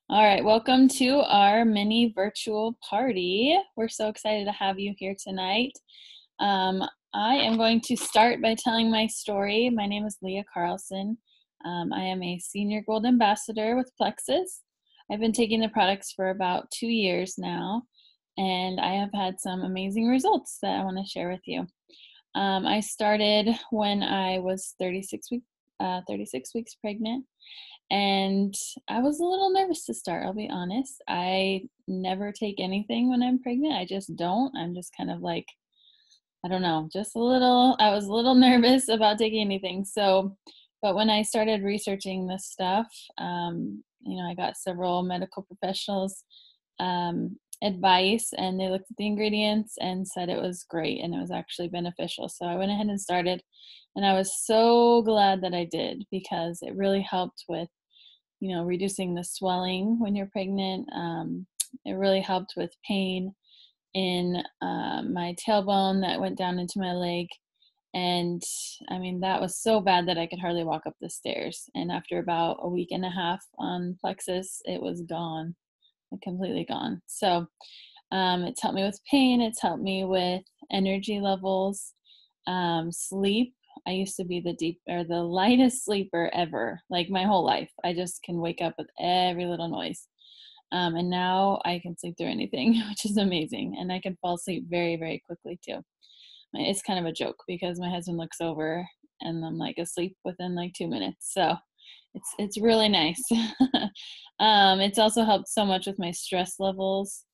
All right, welcome to our mini virtual party. We're so excited to have you here tonight. Um, I am going to start by telling my story. My name is Leah Carlson. I am a senior gold ambassador with Plexus. I've been taking the products for about 2 years now, and I have had some amazing results that I want to share with you. I started when I was 36 weeks pregnant, and I was a little nervous to start, I'll be honest. I never take anything when I'm pregnant. I just don't. I'm just kind of like, I don't know, I was a little nervous about taking anything. But when I started researching this stuff, I got several medical professionals advice, and they looked at the ingredients and said it was great and it was actually beneficial. So I went ahead and started, and I was so glad that I did because it really helped with reducing the swelling when you're pregnant. It really helped with pain in my tailbone that went down into my leg. And I mean, that was so bad that I could hardly walk up the stairs. And after about a week and a half on Plexus, it was gone, completely gone. So it's helped me with pain. It's helped me with energy levels, sleep. I used to be the lightest sleeper ever, like my whole life. I just can wake up with every little noise. And now I can sleep through anything, which is amazing. And I can fall asleep very, very quickly too. It's kind of a joke because my husband looks over and I'm like asleep within like 2 minutes. So it's really nice. It's also helped so much with my stress levels.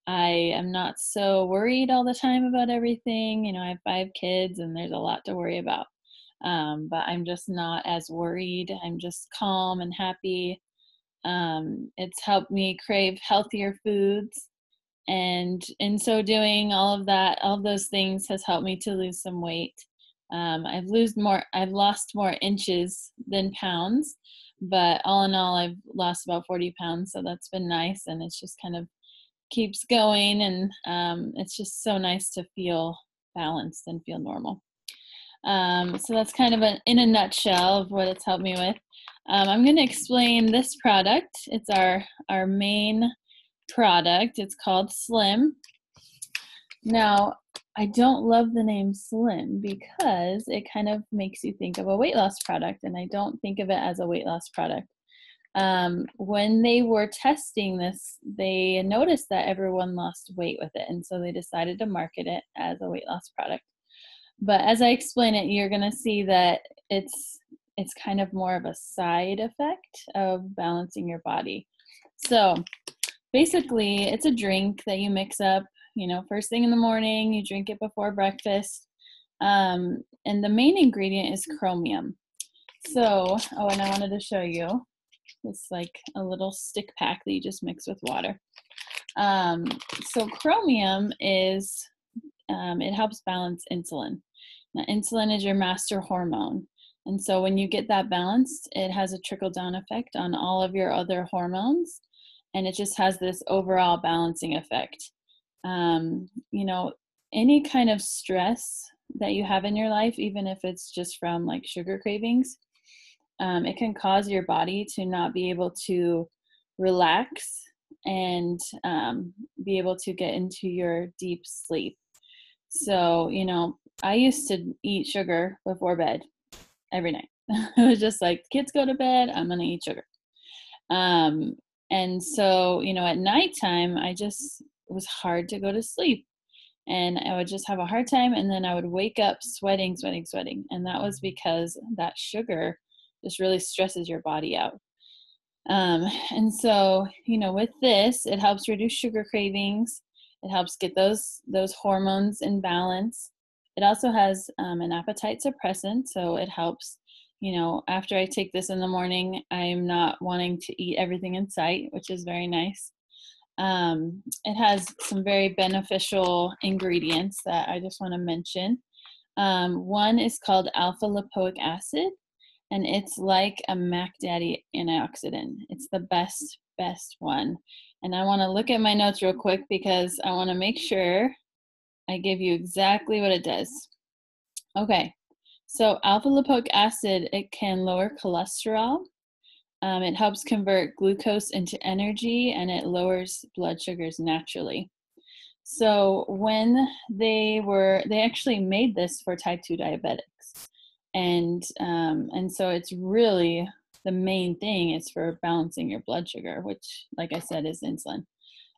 I am not so worried all the time about everything. I have 5 kids and there's a lot to worry about. But I'm just not as worried. I'm just calm and happy. It's helped me crave healthier foods. And in so doing, all of those things has helped me to lose some weight. I've lost more inches than pounds, but all in all, I've lost about 40 pounds. So that's been nice. And it's just kind of keeps going. And it's just so nice to feel balanced and feel normal. So that's kind of in a nutshell of what it's helped me with. I'm going to explain this product. It's our main product. It's called Slim. Now, I don't love the name Slim because it kind of makes you think of a weight loss product, and I don't think of it as a weight loss product. When they were testing this, they noticed that everyone lost weight with it, and so they decided to market it as a weight loss product. But as I explain it, you're going to see that it's kind of more of a side effect of balancing your body. So basically, it's a drink that you mix up, first thing in the morning. You drink it before breakfast. And the main ingredient is chromium. So, and I wanted to show you. It's like a little stick pack that you just mix with water. So chromium it helps balance insulin. Now, insulin is your master hormone. And so when you get that balanced, it has a trickle down effect on all of your other hormones. And it just has this overall balancing effect. Any kind of stress that you have in your life, even if it's just from like sugar cravings, it can cause your body to not be able to relax and be able to get into your deep sleep. So, I used to eat sugar before bed every night. It was just like, kids go to bed, I'm going to eat sugar. And so, at nighttime, it was hard to go to sleep. And I would just have a hard time. And then I would wake up sweating. And that was because that sugar just really stresses your body out. And so, with this, it helps reduce sugar cravings. It helps get those hormones in balance. It also has an appetite suppressant, so it helps. After I take this in the morning, I'm not wanting to eat everything in sight, which is very nice. It has some very beneficial ingredients that I just want to mention. One is called alpha lipoic acid, and it's like a Mac Daddy antioxidant. It's the best one. And I want to look at my notes real quick because I want to make sure I give you exactly what it does. Okay, so alpha lipoic acid, it can lower cholesterol. It helps convert glucose into energy, and it lowers blood sugars naturally. So when they actually made this for type 2 diabetics, and so it's really the main thing is for balancing your blood sugar, which, like I said, is insulin.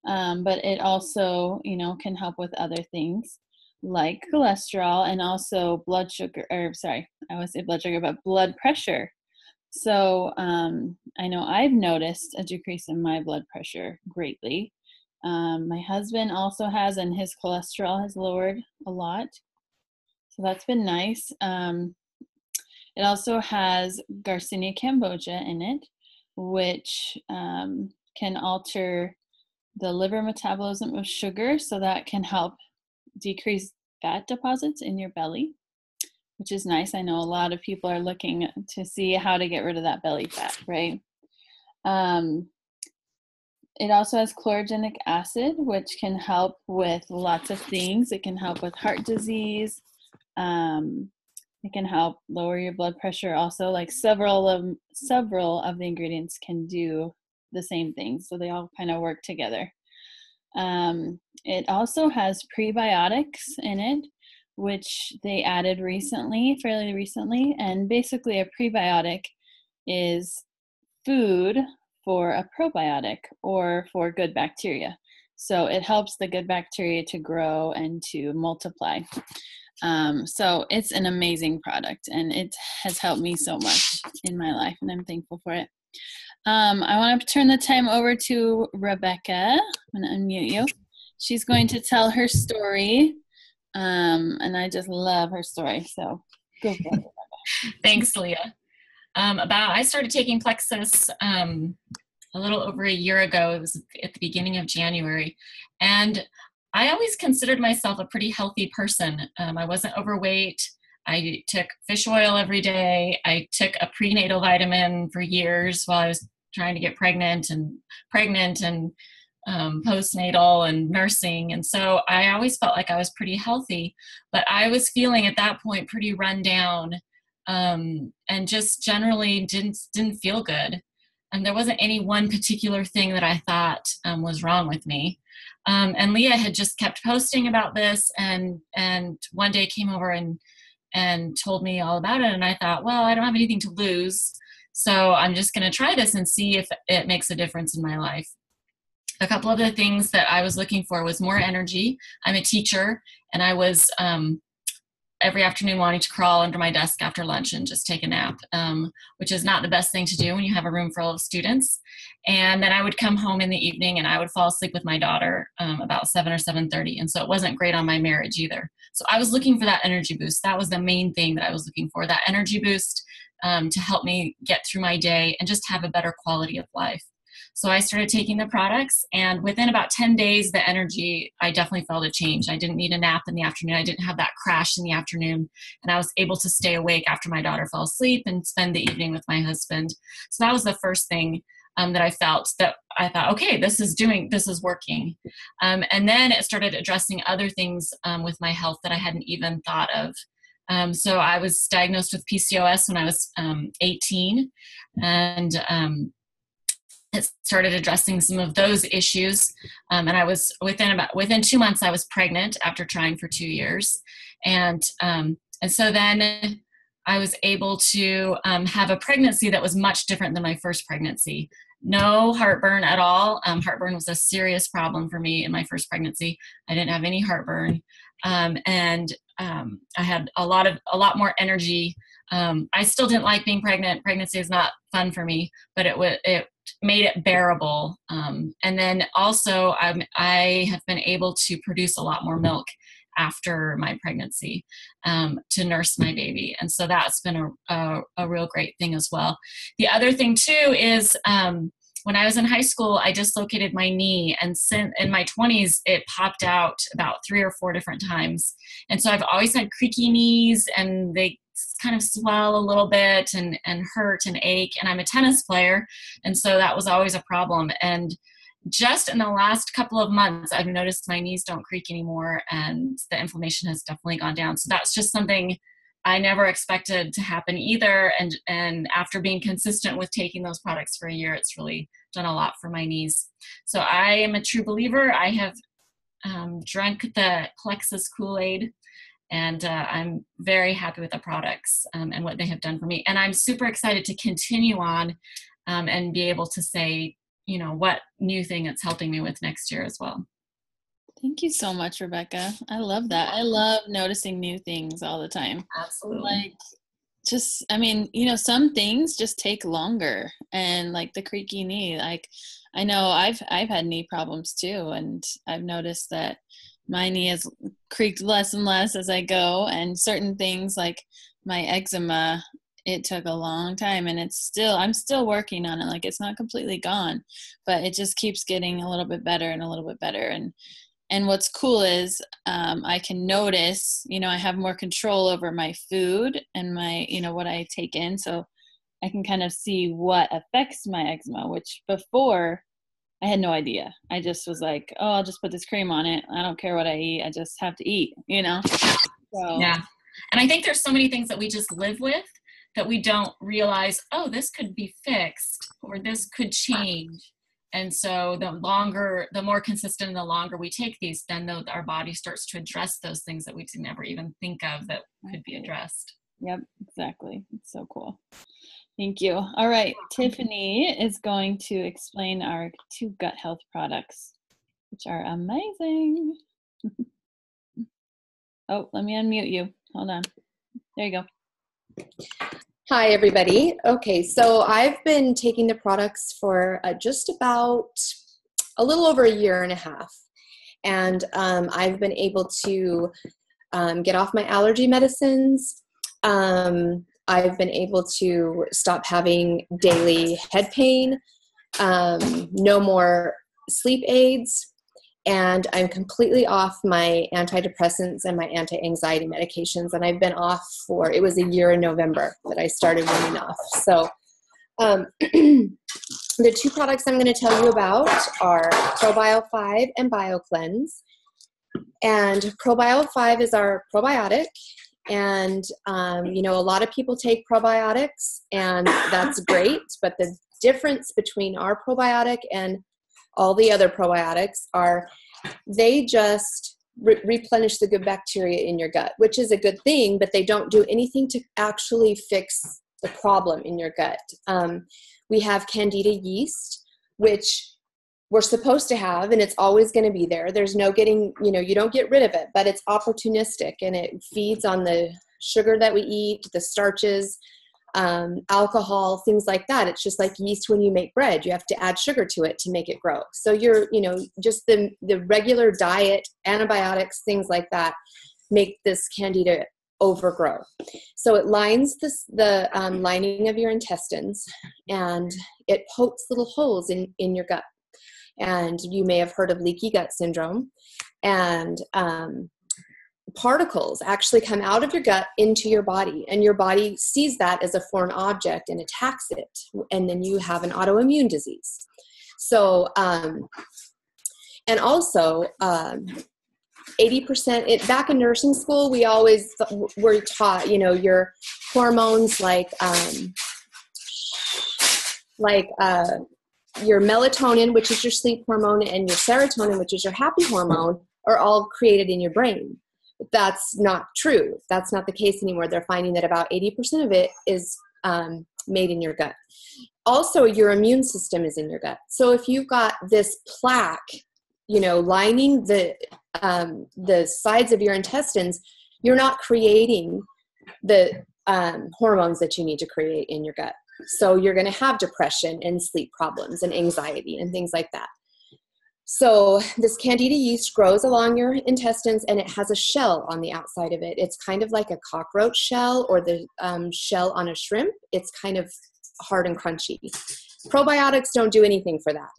But it also, can help with other things like cholesterol and also blood sugar, or sorry, I always say blood sugar, but blood pressure. So I know I've noticed a decrease in my blood pressure greatly. My husband also has, and his cholesterol has lowered a lot. So that's been nice. It also has Garcinia cambogia in it, which can alter the liver metabolism of sugar. So that can help decrease fat deposits in your belly, which is nice. I know a lot of people are looking to see how to get rid of that belly fat, right? It also has chlorogenic acid, which can help with lots of things. It can help with heart disease. It can help lower your blood pressure also. Like several of the ingredients can do the same thing. So they all kind of work together. It also has prebiotics in it, which they added fairly recently. And basically a prebiotic is food for a probiotic or for good bacteria. So it helps the good bacteria to grow and to multiply. So it's an amazing product, and it has helped me so much in my life, and I'm thankful for it. I want to turn the time over to Rebecca. I'm going to unmute you. She's going to tell her story, and I just love her story. So go for it, Rebecca. Thanks, Leah. I started taking Plexus a little over a year ago. It was at the beginning of January. And I always considered myself a pretty healthy person. I wasn't overweight. I took fish oil every day. I took a prenatal vitamin for years while I was trying to get pregnant and postnatal and nursing. And so I always felt like I was pretty healthy, but I was feeling at that point pretty run down, and just generally didn't feel good. And there wasn't any one particular thing that I thought was wrong with me. And Leah had just kept posting about this, and one day came over and told me all about it. And I thought, well, I don't have anything to lose, so I'm just going to try this and see if it makes a difference in my life. A couple of the things that I was looking for was more energy. I'm a teacher, and I was every afternoon wanting to crawl under my desk after lunch and just take a nap, which is not the best thing to do when you have a room full of students. And then I would come home in the evening and I would fall asleep with my daughter about 7 or 7:30. And so it wasn't great on my marriage either. So I was looking for that energy boost. That was the main thing that I was looking for, that energy boost to help me get through my day and just have a better quality of life. So I started taking the products, and within about 10 days, the energy, I definitely felt a change. I didn't need a nap in the afternoon. I didn't have that crash in the afternoon, and I was able to stay awake after my daughter fell asleep and spend the evening with my husband. So that was the first thing that I felt, that I thought, okay, this is working. And then it started addressing other things with my health that I hadn't even thought of. So I was diagnosed with PCOS when I was 18, and it started addressing some of those issues. And I was within 2 months, I was pregnant after trying for 2 years. And so then I was able to have a pregnancy that was much different than my first pregnancy. No heartburn at all. Heartburn was a serious problem for me in my first pregnancy. I didn't have any heartburn. And I had a lot more energy. I still didn't like being pregnant. Pregnancy is not fun for me, but it made it bearable. And then also I have been able to produce a lot more milk after my pregnancy to nurse my baby. And so that's been a real great thing as well. The other thing too is when I was in high school, I dislocated my knee, and in my 20s, it popped out about 3 or 4 different times. And so I've always had creaky knees, and they kind of swell a little bit and hurt and ache. And I'm a tennis player, and so that was always a problem. And just in the last couple of months, I've noticed my knees don't creak anymore, and the inflammation has definitely gone down. So that's just something I never expected to happen either. And after being consistent with taking those products for a year, it's really done a lot for my knees. So I am a true believer. I have drunk the Plexus Kool-Aid, and I'm very happy with the products and what they have done for me. And I'm super excited to continue on and be able to say, what new thing it's helping me with next year as well. Thank you so much, Rebecca. I love that. I love noticing new things all the time. Absolutely. Some things just take longer, and like the creaky knee, like I know I've had knee problems too, and I've noticed that my knee has creaked less and less as I go, and certain things like my eczema, it took a long time, and I'm still working on it. Like, it's not completely gone, but it just keeps getting a little bit better and a little bit better. And what's cool is I can notice, I have more control over my food and my, what I take in. So I can kind of see what affects my eczema, which before I had no idea. I just was like, oh, I'll just put this cream on it. I don't care what I eat. I just have to eat, So. Yeah. And I think there's so many things that we just live with that we don't realize, oh, this could be fixed or this could change. And so the more consistent and the longer we take these, then our body starts to address those things that we didn't ever even think of that could be addressed. Yep, exactly. It's so cool. Thank you. All right, Tiffany is going to explain our 2 gut health products, which are amazing. Oh, let me unmute you. Hold on. There you go. Hi, everybody. Okay, so I've been taking the products for just about a little over a year and a half. And I've been able to get off my allergy medicines. I've been able to stop having daily head pain, no more sleep aids, and I'm completely off my antidepressants and my anti-anxiety medications. And I've been off it was a year in November that I started weaning off. So the 2 products I'm going to tell you about are ProBio 5 and BioCleanse. And ProBio 5 is our probiotic. And, a lot of people take probiotics, and that's great. But the difference between our probiotic and all the other probiotics are they just replenish the good bacteria in your gut, which is a good thing, but they don't do anything to actually fix the problem in your gut. We have Candida yeast, which we're supposed to have, and it's always going to be there. There's no getting, you don't get rid of it, but it's opportunistic, and it feeds on the sugar that we eat, the starches, alcohol, things like that. It's just like yeast when you make bread. You have to add sugar to it to make it grow. So you're, just the regular diet, antibiotics, things like that make this candida overgrow. So it lines the lining of your intestines, and it pokes little holes in your gut. And you may have heard of leaky gut syndrome. And particles actually come out of your gut into your body, and your body sees that as a foreign object and attacks it, and then you have an autoimmune disease. So and also 80% back in nursing school, we always were taught, your hormones like your melatonin, which is your sleep hormone, and your serotonin, which is your happy hormone, are all created in your brain. But that's not true. That's not the case anymore. They're finding that about 80% of it is made in your gut. Also, your immune system is in your gut. So if you've got this plaque, lining the sides of your intestines, you're not creating the hormones that you need to create in your gut. So you're going to have depression and sleep problems and anxiety and things like that. So this candida yeast grows along your intestines, and it has a shell on the outside of it. It's kind of like a cockroach shell, or the shell on a shrimp. It's kind of hard and crunchy. Probiotics don't do anything for that.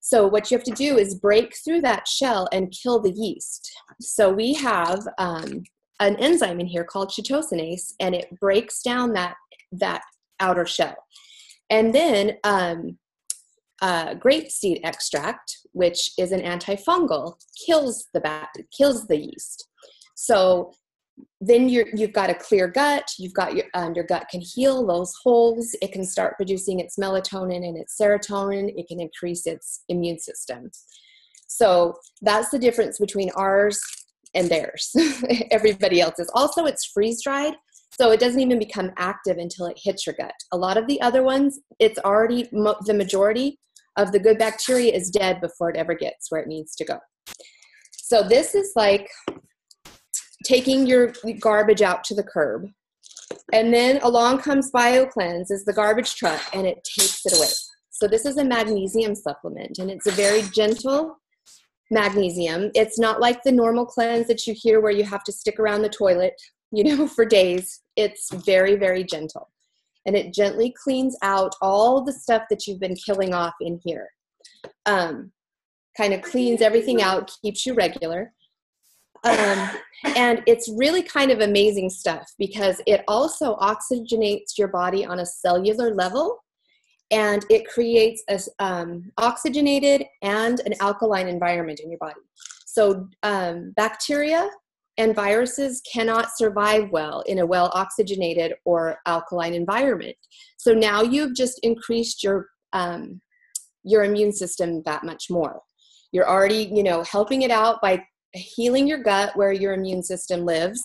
So what you have to do is break through that shell and kill the yeast. So we have an enzyme in here called chitosanase, and it breaks down that outer shell. And then grapeseed extract, which is an antifungal, kills the yeast. So then you've got a clear gut. You've got your gut can heal those holes. It can start producing its melatonin and its serotonin. It can increase its immune system. So that's the difference between ours and theirs. Everybody else's. Also, it's freeze dried, so it doesn't even become active until it hits your gut. A lot of the other ones, it's already the majority of the good bacteria is dead before it ever gets where it needs to go. So this is like taking your garbage out to the curb. And then along comes BioCleanse as the garbage truck, and it takes it away. So this is a magnesium supplement, and it's a very gentle magnesium. It's not like the normal cleanse that you hear where you have to stick around the toilet, for days. It's very, very gentle. And it gently cleans out all the stuff that you've been killing off in here. Kind of cleans everything out, keeps you regular. And it's really kind of amazing stuff because it also oxygenates your body on a cellular level, and it creates a oxygenated and an alkaline environment in your body. So bacteria and viruses cannot survive well in a well oxygenated or alkaline environment. So now you've just increased your immune system that much more. You're already, helping it out by healing your gut where your immune system lives,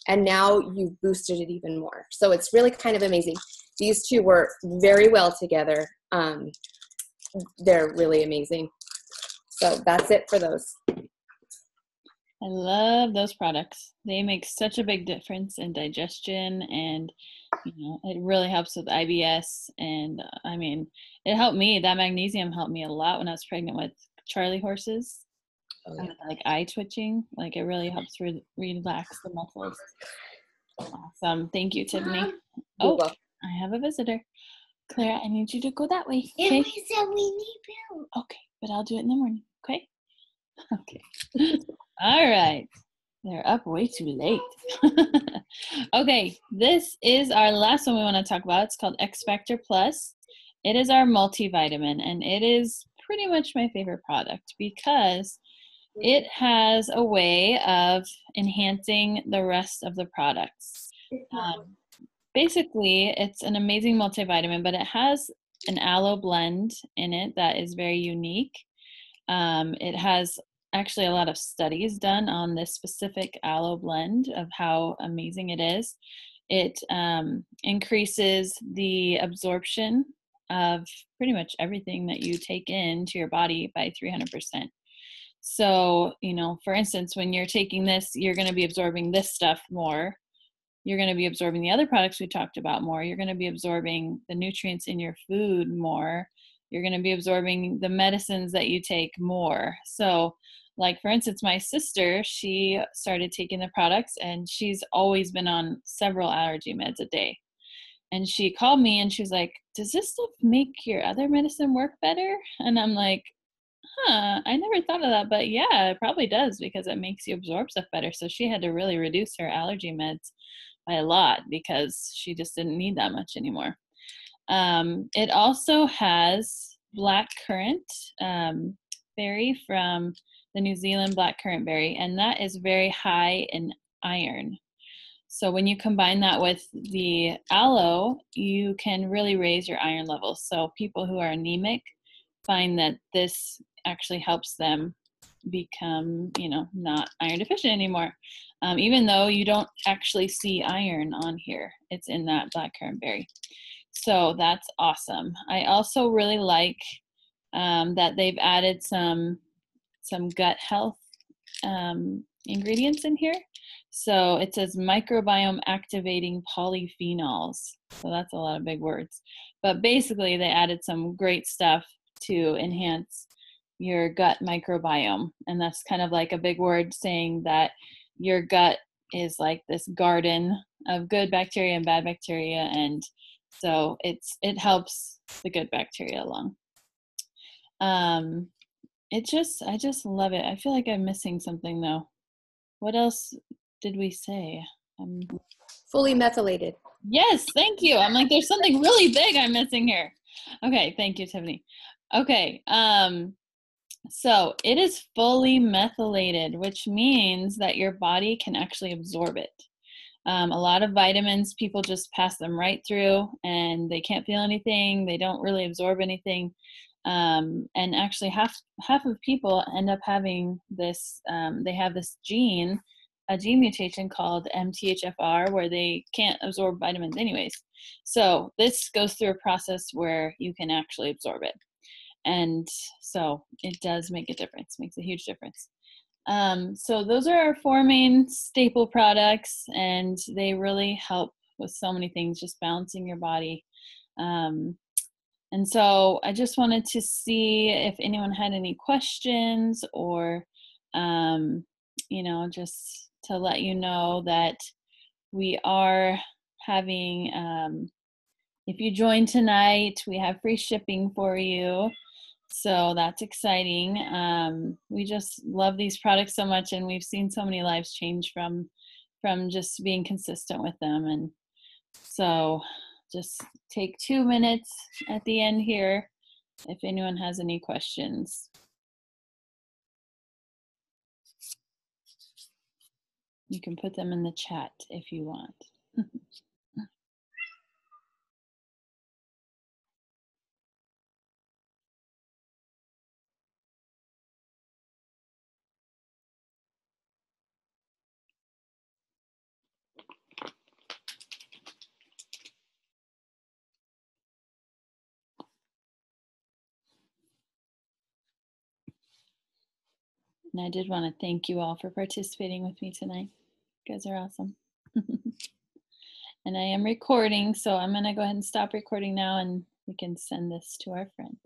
and now you've boosted it even more. So it's really kind of amazing. These two work very well together. They're really amazing. So that's it for those. I love those products. They make such a big difference in digestion, and it really helps with IBS. And it helped me. That magnesium helped me a lot when I was pregnant with Charlie horses. Oh, yeah. Like eye twitching, like it really helps relax the muscles. Awesome. Thank you, Tiffany. Oh, I have a visitor. Clara, I need you to go that way. Okay? And we said we need pills. Okay, but I'll do it in the morning. Okay? Okay. All right. They're up way too late. Okay, this is our last one we want to talk about. It's called X Factor Plus. It is our multivitamin, and it is pretty much my favorite product because it has a way of enhancing the rest of the products. Basically, it's an amazing multivitamin, but it has an aloe blend in it that is very unique. It has actually a lot of studies done on this specific aloe blend of how amazing it is. It increases the absorption of pretty much everything that you take into your body by 300%. So, for instance, when you're taking this, you're going to be absorbing this stuff more. You're going to be absorbing the other products we talked about more. You're going to be absorbing the nutrients in your food more. You're going to be absorbing the medicines that you take more. So, like, for instance, my sister, she started taking the products, and she's always been on several allergy meds a day. And she called me and she was like, does this stuff make your other medicine work better? And I'm like, I never thought of that, but yeah, it probably does because it makes you absorb stuff better. So she had to really reduce her allergy meds by a lot because she just didn't need that much anymore. It also has black currant berry from the New Zealand black currant berry, and that is very high in iron. So when you combine that with the aloe, you can really raise your iron levels. So people who are anemic find that this actually helps them become, not iron deficient anymore. Even though you don't actually see iron on here, it's in that blackcurrant berry. So that's awesome. I also really like that they've added some gut health ingredients in here. So it says microbiome activating polyphenols. So that's a lot of big words. But basically they added some great stuff to enhance your gut microbiome. And that's kind of like a big word saying that your gut is like this garden of good bacteria and bad bacteria. And so it helps the good bacteria along. I just love it. I feel like I'm missing something though. What else did we say? Fully methylated. Yes, thank you. I'm like, there's something really big I'm missing here. Okay, thank you, Tiffany. Okay, so it is fully methylated, which means that your body can actually absorb it. A lot of vitamins, people just pass them right through and they can't feel anything. They don't really absorb anything. And actually half of people end up having this, they have this gene, a gene mutation called MTHFR, where they can't absorb vitamins anyways. So this goes through a process where you can actually absorb it. And so it does make a difference, makes a huge difference. So those are our 4 main staple products, and they really help with so many things, just balancing your body. And so I just wanted to see if anyone had any questions, or, just to let you know that we are having, if you join tonight, we have free shipping for you. So that's exciting. We just love these products so much, and we've seen so many lives change from just being consistent with them. And so just take 2 minutes at the end here if anyone has any questions. You can put them in the chat if you want. And I did want to thank you all for participating with me tonight. You guys are awesome. And I am recording, so I'm going to go ahead and stop recording now, and we can send this to our friends.